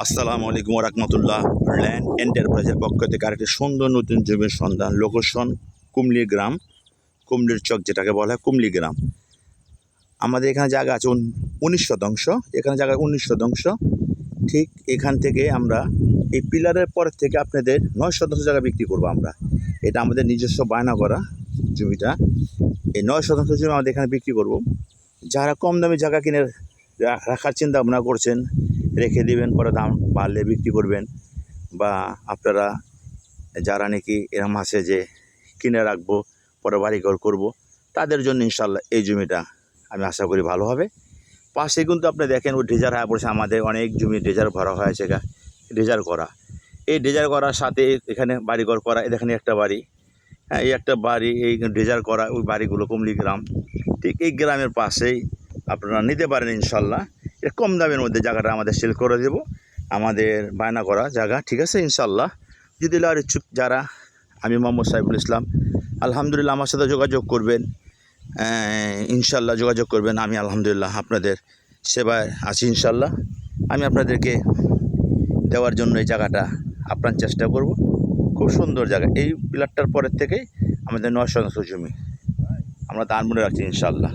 আসসালামু আলাইকুম রহমতুল্লাহ। ল্যান্ড এন্টারপ্রাইজের পক্ষ থেকে আরেকটি সুন্দর নতুন জমির সন্ধান। লোকেশন কুমলি গ্রাম, কুমলির চক যেটাকে বলা হয় কুমলি গ্রাম। আমাদের এখানে জায়গা আছে 19 শতাংশ, এখানে জায়গা 19 শতাংশ। ঠিক এখান থেকে আমরা এই পিলারের পর থেকে আপনাদের 9 শতাংশ জায়গা বিক্রি করবো আমরা। এটা আমাদের নিজস্ব বায়না করা জমিটা। এই 9 শতাংশ জমি আমাদের এখানে বিক্রি করব। যারা কম দামি জায়গা কিনে রাখার চিন্তা ভাবনা করছেন, রেখে দেবেন, পরে দাম বাড়লে বিক্রি করবেন, বা আপনারা যারা নাকি এরকম আছে যে কিনে রাখবো পরে বাড়িঘর করব, তাদের জন্য ইনশাল্লাহ এই জমিটা আমি আশা করি ভালো হবে। পাশে কিন্তু আপনি দেখেন ওই ড্রেজার হয়ে পড়েছে, আমাদের অনেক জমি ড্রেজার ভরা হয়েছে, ড্রেজার করা। এই ড্রেজার করার সাথে এখানে বাড়িঘর করা, এখানে একটা বাড়ি, হ্যাঁ এই একটা বাড়ি, এই ড্রেজার করা ওই বাড়িগুলো কুমলি গ্রাম। ঠিক এই গ্রামের পাশেই আপনারা নিতে পারেন ইনশাল্লাহ। এটা কম দামের মধ্যে জায়গাটা আমাদের সেল করে দেব, আমাদের বায়না করা জায়গা, ঠিক আছে ইনশাল্লাহ। যদি আর ইচ্ছুক যারা, আমি মোহাম্মদ সাইফুল ইসলাম, আলহামদুলিল্লাহ আমার সাথে যোগাযোগ করবেন, ইনশাল্লাহ যোগাযোগ করবেন। আমি আলহামদুলিল্লাহ আপনাদের সেবায় আছি ইনশাল্লাহ। আমি আপনাদেরকে দেওয়ার জন্য এই জায়গাটা আপনার চেষ্টা করব। খুব সুন্দর জায়গা। এই পিলারটার পরের থেকেই আমাদের 9 শতাংশ জমি আমরা দান মনে রাখছি ইনশাল্লাহ।